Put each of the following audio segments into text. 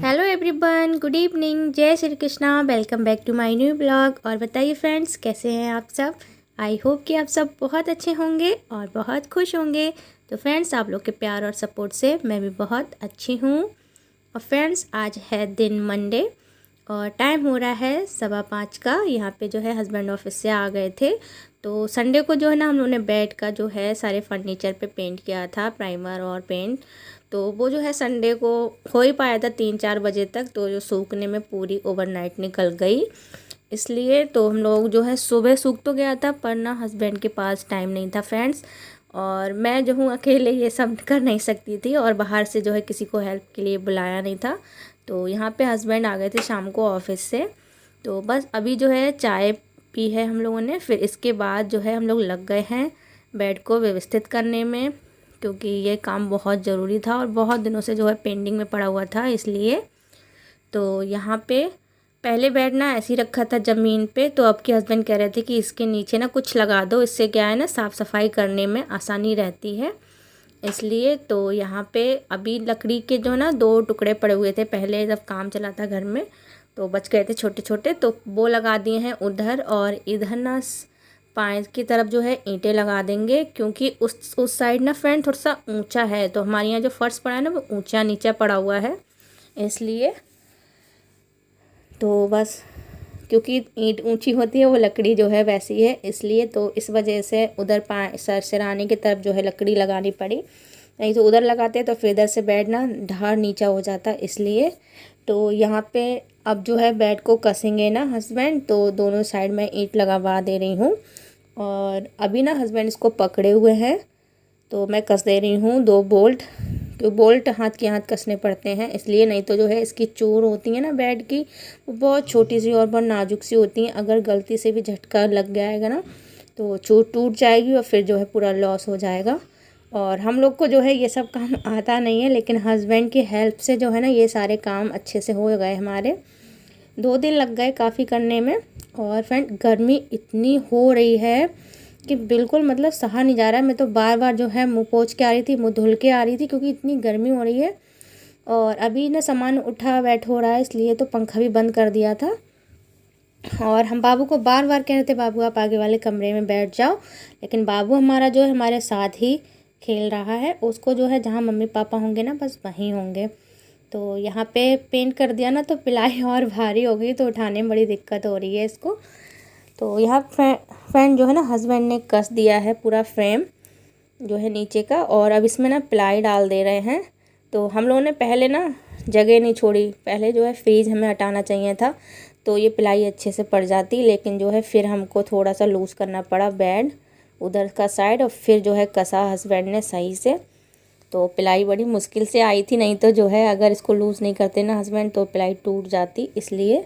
Hello everyone, good evening, जय Shri Krishna. Welcome back to my new blog. और बताइए friends, कैसे हैं आप सब। आई होप कि आप सब बहुत अच्छे होंगे और बहुत खुश होंगे। तो फ्रेंड्स, आप लोग के प्यार और सपोर्ट से मैं भी बहुत अच्छी हूँ। और फ्रेंड्स, आज है दिन मंडे और टाइम हो रहा है 5:15 का। यहाँ पे जो है हस्बैंड ऑफिस से आ गए थे। तो संडे को जो है ना, हम लोगों ने बेड का जो है सारे फर्नीचर पे पेंट किया था, प्राइमर और पेंट। तो वो जो है संडे को हो ही पाया था 3-4 बजे तक, तो जो सूखने में पूरी ओवरनाइट निकल गई। इसलिए तो हम लोग जो है सुबह सूख तो गया था, पर ना हस्बैंड के पास टाइम नहीं था फ्रेंड्स। और मैं जो हूँ अकेले ये सब कर नहीं सकती थी, और बाहर से जो है किसी को हेल्प के लिए बुलाया नहीं था। तो यहाँ पे हस्बैंड आ गए थे शाम को ऑफिस से। तो बस अभी जो है चाय पी है हम लोगों ने, फिर इसके बाद जो है हम लोग लग गए हैं बेड को व्यवस्थित करने में, क्योंकि ये काम बहुत ज़रूरी था और बहुत दिनों से जो है पेंडिंग में पड़ा हुआ था इसलिए। तो यहाँ पे पहले बेड ना ऐसे ही रखा था ज़मीन पे, तो अब के हस्बैंड कह रहे थे कि इसके नीचे ना कुछ लगा दो, इससे क्या है ना साफ़ सफाई करने में आसानी रहती है इसलिए। तो यहाँ पे अभी लकड़ी के जो ना 2 टुकड़े पड़े हुए थे, पहले जब काम चला था घर में तो बच गए थे छोटे छोटे, तो वो लगा दिए हैं उधर। और इधर ना पाए की तरफ जो है ईंटें लगा देंगे, क्योंकि उस साइड ना फ्रेंड थोड़ा सा ऊंचा है। तो हमारे यहाँ जो फर्श पड़ा है ना वो ऊंचा नीचा पड़ा हुआ है इसलिए। तो बस क्योंकि ईंट ऊंची होती है, वो लकड़ी जो है वैसी है इसलिए, तो इस वजह से उधर सिरहाने की तरफ जो है लकड़ी लगानी पड़ी। नहीं तो उधर लगाते तो फिर इधर से बेड ना ढार नीचा हो जाता इसलिए। तो यहाँ पे अब जो है बेड को कसेंगे ना हस्बैंड, तो दोनों साइड में ईंट लगवा दे रही हूँ। और अभी ना हस्बैंड इसको पकड़े हुए हैं, तो मैं कस दे रही हूँ 2 बोल्ट। तो बोल्ट हाथ के हाथ कसने पड़ते हैं इसलिए, नहीं तो जो है इसकी चोर होती है ना बेड की, वो बहुत छोटी सी और बहुत नाजुक सी होती हैं। अगर गलती से भी झटका लग जाएगा ना तो चोर टूट जाएगी और फिर जो है पूरा लॉस हो जाएगा। और हम लोग को जो है ये सब काम आता नहीं है, लेकिन हस्बैंड की हेल्प से जो है ना ये सारे काम अच्छे से हो गए हमारे। 2 दिन लग गए काफ़ी करने में। और फ्रेंड, गर्मी इतनी हो रही है कि बिल्कुल मतलब सहा नहीं जा रहा है। मैं तो बार बार जो है मुंह पोंछ के आ रही थी, मुंह धुल के आ रही थी, क्योंकि इतनी गर्मी हो रही है। और अभी ना सामान उठा बैठ हो रहा है इसलिए तो पंखा भी बंद कर दिया था। और हम बाबू को बार बार कह रहे थे, बाबू आप आगे वाले कमरे में बैठ जाओ, लेकिन बाबू हमारा जो है हमारे साथ ही खेल रहा है। उसको जो है जहाँ मम्मी पापा होंगे ना बस वहीं होंगे। तो यहाँ पे पेंट कर दिया ना तो पिलाई और भारी हो गई, तो उठाने में बड़ी दिक्कत हो रही है इसको। तो यहाँ फैन जो है ना हस्बैंड ने कस दिया है पूरा फ्रेम जो है नीचे का, और अब इसमें ना प्लाई डाल दे रहे हैं। तो हम लोगों ने पहले ना जगह नहीं छोड़ी, पहले जो है फ्रीज हमें हटाना चाहिए था, तो ये प्लाई अच्छे से पड़ जाती, लेकिन जो है फिर हमको थोड़ा सा लूज़ करना पड़ा बेड उधर का साइड, और फिर जो है कसा हस्बैंड ने सही से। तो प्लाई बड़ी मुश्किल से आई थी, नहीं तो जो है अगर इसको लूज़ नहीं करते ना हस्बैंड तो प्लाई टूट जाती इसलिए।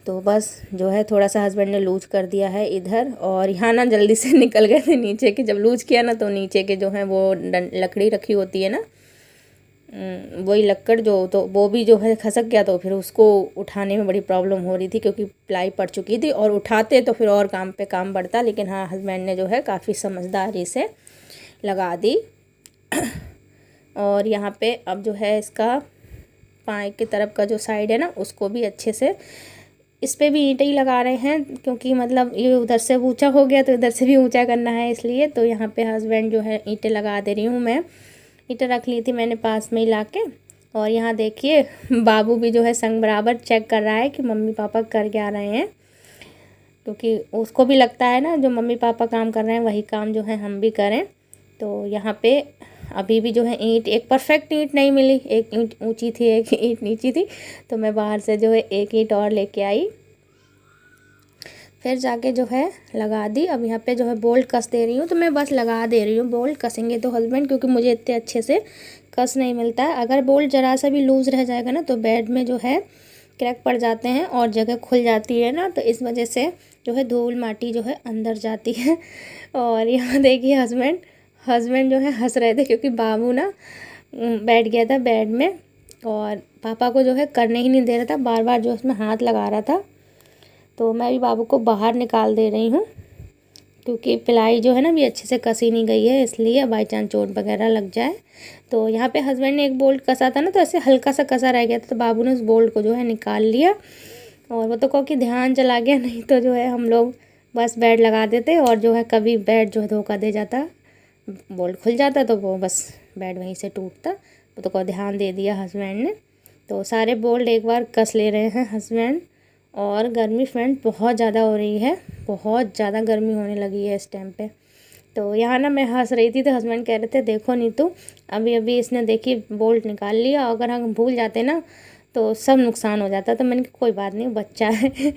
तो बस जो है थोड़ा सा हस्बैंड ने लूज कर दिया है इधर। और यहाँ ना जल्दी से निकल गए थे नीचे के, जब लूज किया ना तो नीचे के जो है वो लकड़ी रखी होती है ना, वही लक्कड़ जो, तो वो भी जो है खसक गया, तो फिर उसको उठाने में बड़ी प्रॉब्लम हो रही थी क्योंकि प्लाई पड़ चुकी थी, और उठाते तो फिर और काम पे काम बढ़ता। लेकिन हाँ, हस्बैंड ने जो है काफ़ी समझदारी से लगा दी। और यहाँ पे अब जो है इसका पाए की तरफ का जो साइड है ना उसको भी अच्छे से, इस पे भी ईंटें ही लगा रहे हैं, क्योंकि मतलब ये उधर से ऊंचा हो गया तो इधर से भी ऊंचा करना है इसलिए। तो यहाँ पे हस्बैंड जो है ईंटें लगा दे रही हूँ मैं। ईंटें रख ली थी मैंने पास में ही ला के। और यहाँ देखिए बाबू भी जो है संग बराबर चेक कर रहा है कि मम्मी पापा कर क्या रहे हैं, क्योंकि उसको भी लगता है ना जो मम्मी पापा काम कर रहे हैं वही काम जो है हम भी करें। तो यहाँ पे अभी भी जो है ईंट, एक परफेक्ट ईंट नहीं मिली, एक ईंट ऊंची थी एक ईंट नीची थी, तो मैं बाहर से जो है एक ईंट और लेके आई, फिर जाके जो है लगा दी। अब यहाँ पे जो है बोल्ट कस दे रही हूँ, तो मैं बस लगा दे रही हूँ। बोल्ट कसेंगे तो हस्बैंड, क्योंकि मुझे इतने अच्छे से कस नहीं मिलता है। अगर बोल्ट ज़रा सा भी लूज़ रह जाएगा ना तो बेड में जो है क्रैक पड़ जाते हैं और जगह खुल जाती है ना, तो इस वजह से जो है धूल माटी जो है अंदर जाती है। और यहाँ देखिए हस्बैंड जो है हंस रहे थे, क्योंकि बाबू ना बैठ गया था बेड में और पापा को जो है करने ही नहीं दे रहा था, बार बार जो उसमें हाथ लगा रहा था। तो मैं भी बाबू को बाहर निकाल दे रही हूँ क्योंकि पिलाई जो है ना भी अच्छे से कसी नहीं गई है, इसलिए बाई चांस चोट वगैरह लग जाए। तो यहाँ पे हस्बैंड ने एक बोल्ट कसा था ना, तो ऐसे हल्का सा कसा रह गया था, तो बाबू ने उस बोल्ट को जो है निकाल लिया। और वो तो कहो कि ध्यान चला गया, नहीं तो जो है हम लोग बस बेड लगा देते और जो है कभी बेड जो है धोखा दे जाता, बोल्ट खुल जाता, तो वो बस बेड वहीं से टूटता। वो तो कहो ध्यान दे दिया हस्बैंड ने। तो सारे बोल्ट एक बार कस ले रहे हैं हस्बैंड। और गर्मी फ्रेंड बहुत ज़्यादा हो रही है, बहुत ज़्यादा गर्मी होने लगी है इस टाइम पे। तो यहाँ ना मैं हंस रही थी, तो हस्बैंड कह रहे थे देखो नीतू, अभी अभी इसने देखी बोल्ट निकाल लिया, अगर हम भूल जाते ना तो सब नुकसान हो जाता। तो मैंने कहा कोई बात नहीं, बच्चा है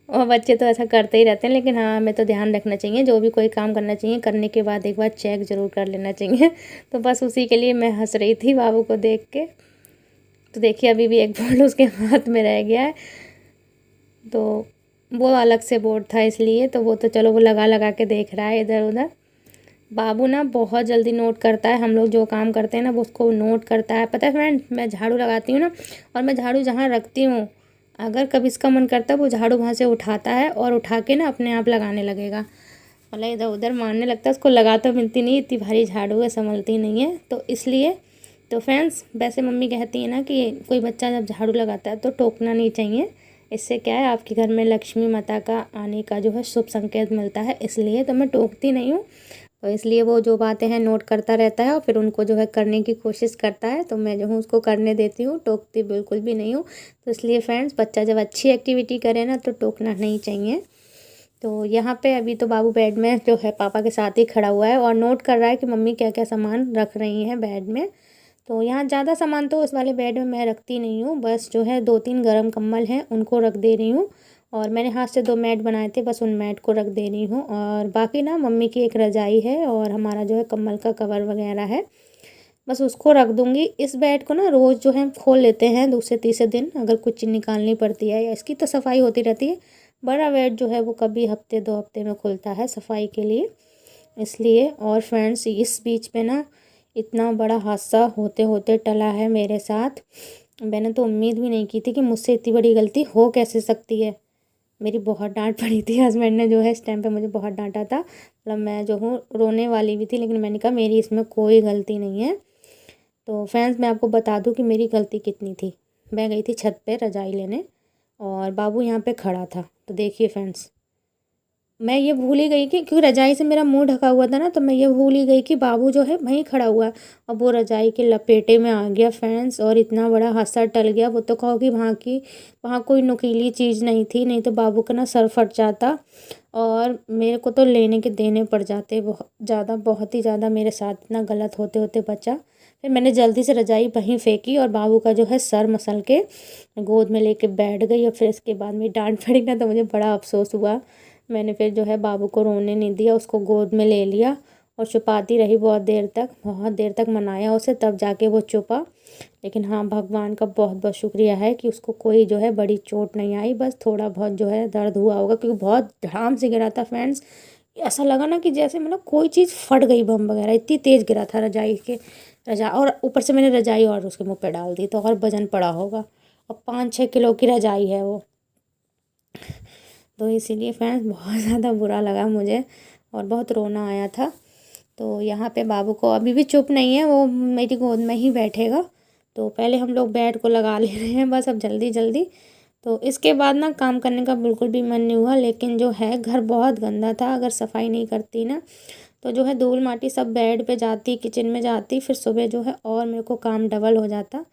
और बच्चे तो ऐसा करते ही रहते हैं, लेकिन हाँ हमें तो ध्यान रखना चाहिए, जो भी कोई काम करना चाहिए करने के बाद एक बार चेक ज़रूर कर लेना चाहिए। तो बस उसी के लिए मैं हंस रही थी बाबू को देख के। तो देखिए अभी भी एक बोल्ट उसके हाथ में रह गया है, तो वो अलग से बोर्ड था इसलिए, तो वो तो चलो वो लगा लगा के देख रहा है इधर उधर। बाबू ना बहुत जल्दी नोट करता है, हम लोग जो काम करते हैं ना वो उसको नोट करता है। पता है फ्रेंड, मैं झाड़ू लगाती हूँ ना, और मैं झाड़ू जहाँ रखती हूँ, अगर कभी इसका मन करता है वो झाड़ू वहाँ से उठाता है और उठा के ना अपने आप लगाने लगेगा, मतलब इधर उधर मारने लगता है। उसको लगा तो मिलती नहीं, इतनी भारी झाड़ू है, संभलती नहीं है, तो इसलिए। तो फ्रेंड्स वैसे मम्मी कहती है ना कि कोई बच्चा जब झाड़ू लगाता है तो टोकना नहीं चाहिए, इससे क्या है आपके घर में लक्ष्मी माता का आने का जो है शुभ संकेत मिलता है, इसलिए तो मैं टोकती नहीं हूँ। तो इसलिए वो जो बातें हैं नोट करता रहता है और फिर उनको जो है करने की कोशिश करता है, तो मैं जो हूँ उसको करने देती हूँ, टोकती बिल्कुल भी नहीं हूँ। तो इसलिए फ्रेंड्स बच्चा जब अच्छी एक्टिविटी करे ना तो टोकना नहीं चाहिए। तो यहाँ पे अभी तो बाबू बेड में जो है पापा के साथ ही खड़ा हुआ है और नोट कर रहा है कि मम्मी क्या क्या सामान रख रही हैं बेड में। तो यहाँ ज़्यादा सामान तो उस वाले बेड में मैं रखती नहीं हूँ, बस जो है 2-3 गर्म कंबल हैं उनको रख दे रही हूँ, और मैंने हाथ से 2 मैट बनाए थे, बस उन मैट को रख दे रही हूँ। और बाकी ना मम्मी की एक रजाई है और हमारा जो है कंबल का कवर वगैरह है, बस उसको रख दूँगी। इस बेड को ना रोज़ जो है खोल लेते हैं दूसरे तीसरे दिन, अगर कुछ निकालनी पड़ती है या इसकी तो सफाई होती रहती है। बड़ा बेड जो है वो कभी हफ्ते 2 हफ्ते में खुलता है सफाई के लिए, इसलिए। और फ्रेंड्स इस बीच में ना इतना बड़ा हादसा होते होते टला है मेरे साथ। मैंने तो उम्मीद भी नहीं की थी कि मुझसे इतनी बड़ी गलती हो कैसे सकती है। मेरी बहुत डांट पड़ी थी, हस्बैंड ने जो है इस टाइम पे मुझे बहुत डांटा था, मतलब मैं जो हूँ रोने वाली भी थी, लेकिन मैंने कहा मेरी इसमें कोई गलती नहीं है। तो फ्रेंड्स मैं आपको बता दूँ कि मेरी गलती कितनी थी। मैं गई थी छत पे रजाई लेने और बाबू यहाँ पे खड़ा था, तो देखिए फ्रेंड्स मैं ये भूल ही गई कि क्योंकि रजाई से मेरा मुंह ढका हुआ था ना, तो मैं ये भूल ही गई कि बाबू जो है वहीं खड़ा हुआ है और वो रजाई के लपेटे में आ गया फ्रेंड्स, और इतना बड़ा हादसा टल गया। वो तो कहो कि वहाँ कोई नुकीली चीज़ नहीं थी, नहीं तो बाबू का ना सर फट जाता और मेरे को तो लेने के देने पड़ जाते बहुत ज़्यादा, बहुत ही ज़्यादा मेरे साथ इतना गलत होते होते बचा। फिर मैंने जल्दी से रजाई वहीं फेंकी और बाबू का जो है सर मसल के गोद में लेके बैठ गई, और फिर इसके बाद में डांट पड़ी ना, तो मुझे बड़ा अफसोस हुआ। मैंने फिर जो है बाबू को रोने नहीं दिया, उसको गोद में ले लिया और छुपाती रही बहुत देर तक मनाया उसे, तब जाके वो छुपा। लेकिन हाँ भगवान का बहुत बहुत शुक्रिया है कि उसको कोई जो है बड़ी चोट नहीं आई, बस थोड़ा बहुत जो है दर्द हुआ होगा, क्योंकि बहुत धड़ाम से गिरा था फ्रेंड्स। ऐसा लगा ना कि जैसे मतलब कोई चीज़ फट गई, बम वगैरह, इतनी तेज़ गिरा था रजा और ऊपर से मैंने रजाई और उसके मुँह पे डाल दी, तो और वजन पड़ा होगा, और 5-6 किलो की रजाई है वो। तो इसीलिए फ्रेंड्स बहुत ज़्यादा बुरा लगा मुझे और बहुत रोना आया था। तो यहाँ पे बाबू को अभी भी चुप नहीं है, वो मेरी गोद में ही बैठेगा। तो पहले हम लोग बेड को लगा ले रहे हैं बस अब जल्दी जल्दी। तो इसके बाद ना काम करने का बिल्कुल भी मन नहीं हुआ, लेकिन जो है घर बहुत गंदा था, अगर सफाई नहीं करती ना तो जो है धूल माटी सब बेड पे जाती, किचन में जाती, फिर सुबह जो है और मेरे को काम डबल हो जाता।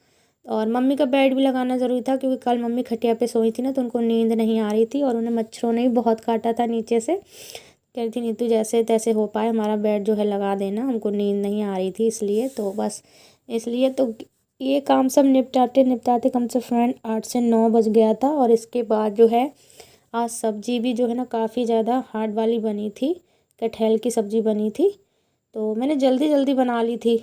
और मम्मी का बेड भी लगाना ज़रूरी था, क्योंकि कल मम्मी खटिया पे सोई थी ना, तो उनको नींद नहीं आ रही थी और उन्हें मच्छरों ने भी बहुत काटा था नीचे से। कह रही थी नीतू जैसे तैसे हो पाए हमारा बेड जो है लगा देना, हमको नींद नहीं आ रही थी इसलिए। तो बस इसलिए तो ये काम सब निपटाते निपटाते कम से फ्रेंड 8 से 9 बज गया था। और इसके बाद जो है आज सब्जी भी जो है ना काफ़ी ज़्यादा हार्ड वाली बनी थी, कटहल की सब्ज़ी बनी थी। तो मैंने जल्दी जल्दी बना ली थी,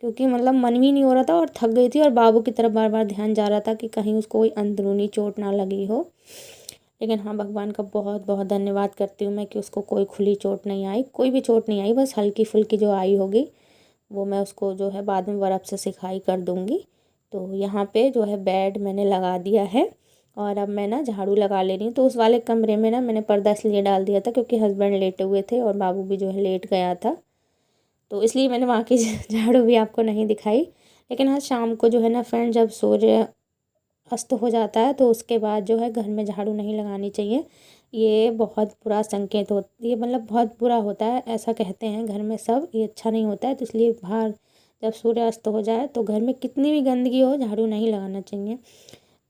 क्योंकि मतलब मन भी नहीं हो रहा था और थक गई थी, और बाबू की तरफ बार बार ध्यान जा रहा था कि कहीं उसको कोई अंदरूनी चोट ना लगी हो। लेकिन हाँ भगवान का बहुत बहुत धन्यवाद करती हूँ मैं कि उसको कोई खुली चोट नहीं आई, कोई भी चोट नहीं आई, बस हल्की फुल्की जो आई होगी वो मैं उसको जो है बाद में बर्फ़ से सिकाई कर दूँगी। तो यहाँ पे जो है बेड मैंने लगा दिया है और अब मैं ना झाड़ू लगा ले रही हूँ। तो उस वाले कमरे में ना मैंने पर्दा इसलिए डाल दिया था क्योंकि हस्बैंड लेटे हुए थे और बाबू भी जो है लेट गया था, तो इसलिए मैंने वहाँ की झाड़ू भी आपको नहीं दिखाई। लेकिन हाँ, शाम को जो है ना फ्रेंड, जब सूर्य अस्त हो जाता है तो उसके बाद जो है घर में झाड़ू नहीं लगानी चाहिए। ये बहुत बुरा संकेत हो, ये मतलब बहुत बुरा होता है, ऐसा कहते हैं घर में सब, ये अच्छा नहीं होता है। तो इसलिए बाहर जब सूर्य अस्त हो जाए तो घर में कितनी भी गंदगी हो, झाड़ू नहीं लगाना चाहिए।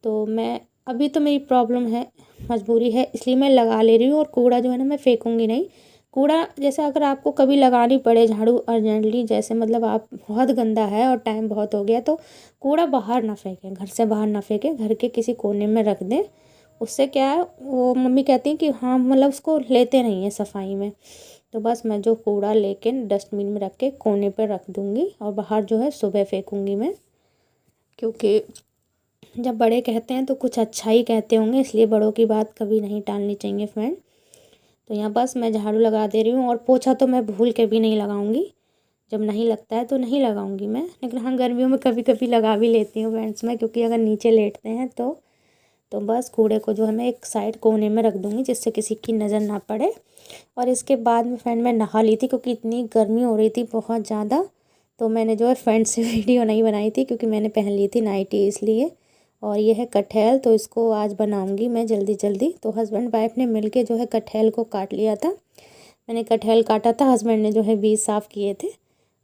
तो मैं अभी तो मेरी प्रॉब्लम है, मजबूरी है, इसलिए मैं लगा ले रही हूँ। और कूड़ा जो है ना मैं फेंकूँगी नहीं। कूड़ा जैसे अगर आपको कभी लगानी पड़े झाड़ू अर्जेंटली, जैसे मतलब आप बहुत गंदा है और टाइम बहुत हो गया, तो कूड़ा बाहर ना फेंकें, घर से बाहर ना फेंकें, घर के किसी कोने में रख दें। उससे क्या है, वो मम्मी कहती हैं कि हाँ मतलब उसको लेते नहीं हैं सफाई में। तो बस मैं जो कूड़ा लेके डस्टबिन में रख के कोने पर रख दूँगी और बाहर जो है सुबह फेंकूँगी मैं, क्योंकि जब बड़े कहते हैं तो कुछ अच्छा ही कहते होंगे, इसलिए बड़ों की बात कभी नहीं टालनी चाहिए फ्रेंड। तो यहाँ बस मैं झाड़ू लगा दे रही हूँ। और पोछा तो मैं भूल के भी नहीं लगाऊंगी, जब नहीं लगता है तो नहीं लगाऊंगी मैं। लेकिन हाँ, गर्मियों में कभी कभी लगा भी लेती हूँ फ्रेंड्स मैं, क्योंकि अगर नीचे लेटते हैं तो बस कूड़े को जो है मैं एक साइड कोने में रख दूँगी जिससे किसी की नज़र ना पड़े। और इसके बाद में फ्रेंड मैं नहा ली थी, क्योंकि इतनी गर्मी हो रही थी बहुत ज़्यादा। तो मैंने जो है फ्रेंड से वीडियो नहीं बनाई थी क्योंकि मैंने पहन ली थी नाइटी, इसलिए। और ये है कटहल, तो इसको आज बनाऊंगी मैं जल्दी जल्दी। तो हस्बैंड वाइफ ने मिलके जो है कटहल को काट लिया था। मैंने कटहल काटा था, हस्बैंड ने जो है बीज साफ़ किए थे।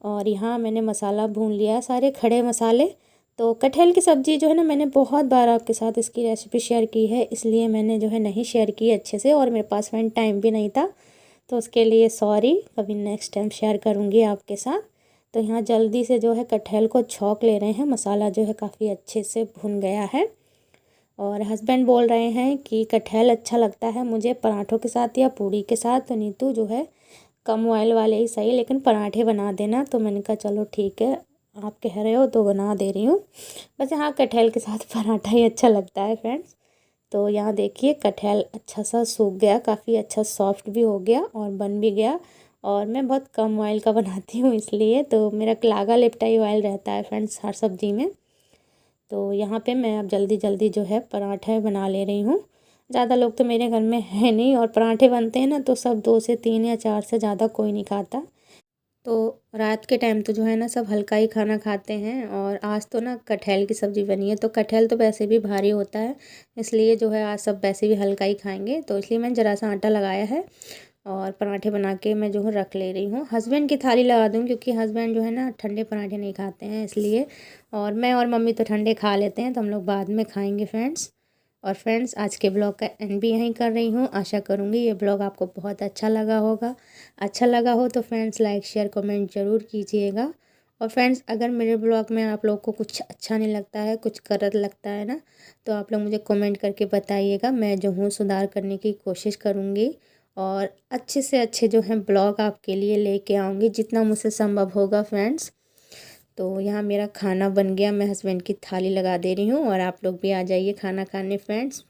और यहाँ मैंने मसाला भून लिया, सारे खड़े मसाले। तो कटहल की सब्ज़ी जो है ना, मैंने बहुत बार आपके साथ इसकी रेसिपी शेयर की है, इसलिए मैंने जो है नहीं शेयर की अच्छे से, और मेरे पास फ्रेंड टाइम भी नहीं था, तो उसके लिए सॉरी। कभी नेक्स्ट टाइम शेयर करूँगी आपके साथ। तो यहाँ जल्दी से जो है कटहल को छौंक ले रहे हैं, मसाला जो है काफ़ी अच्छे से भुन गया है। और हस्बैंड बोल रहे हैं कि कटहल अच्छा लगता है मुझे पराठों के साथ या पूड़ी के साथ, तो नीतू जो है कम ऑयल वाले ही सही, लेकिन पराठे बना देना। तो मैंने कहा चलो ठीक है, आप कह रहे हो तो बना दे रही हूँ। बस यहाँ कटहल के साथ पराठा ही अच्छा लगता है फ्रेंड्स। तो यहाँ देखिए कटहल अच्छा सा सूख गया, काफ़ी अच्छा सॉफ्ट भी हो गया और बन भी गया। और मैं बहुत कम ऑयल का बनाती हूँ, इसलिए तो मेरा लागा लिप्टा ही ऑयल रहता है फ्रेंड्स हर सब्ज़ी में। तो यहाँ पे मैं अब जल्दी जल्दी जो है पराठे बना ले रही हूँ। ज़्यादा लोग तो मेरे घर में है नहीं, और पराठे बनते हैं ना तो सब 2 से 3 या 4 से ज़्यादा कोई नहीं खाता। तो रात के टाइम तो जो है ना सब हल्का ही खाना खाते हैं। और आज तो ना कटहल की सब्ज़ी बनी है, तो कटहल तो वैसे भी भारी होता है, इसलिए जो है आज सब वैसे भी हल्का ही खाएंगे। तो इसलिए मैंने ज़रा सा आटा लगाया है और पराठे बना के मैं जो है रख ले रही हूँ। हस्बैंड की थाली लगा दूँ, क्योंकि हस्बैंड जो है ना ठंडे पराठे नहीं खाते हैं, इसलिए। और मैं और मम्मी तो ठंडे खा लेते हैं, तो हम लोग बाद में खाएंगे फ्रेंड्स। और फ्रेंड्स, आज के ब्लॉग का एंड भी यहीं कर रही हूँ। आशा करूँगी ये ब्लॉग आपको बहुत अच्छा लगा होगा। अच्छा लगा हो तो फ्रेंड्स लाइक शेयर कमेंट ज़रूर कीजिएगा। और फ्रेंड्स, अगर मेरे ब्लॉग में आप लोग को कुछ अच्छा नहीं लगता है, कुछ गलत लगता है ना, तो आप लोग मुझे कमेंट करके बताइएगा। मैं जो हूँ सुधार करने की कोशिश करूँगी और अच्छे से अच्छे जो हैं ब्लॉग आपके लिए लेके आऊँगी, जितना मुझसे संभव होगा फ्रेंड्स। तो यहाँ मेरा खाना बन गया, मैं हस्बैंड की थाली लगा दे रही हूँ, और आप लोग भी आ जाइए खाना खाने फ्रेंड्स।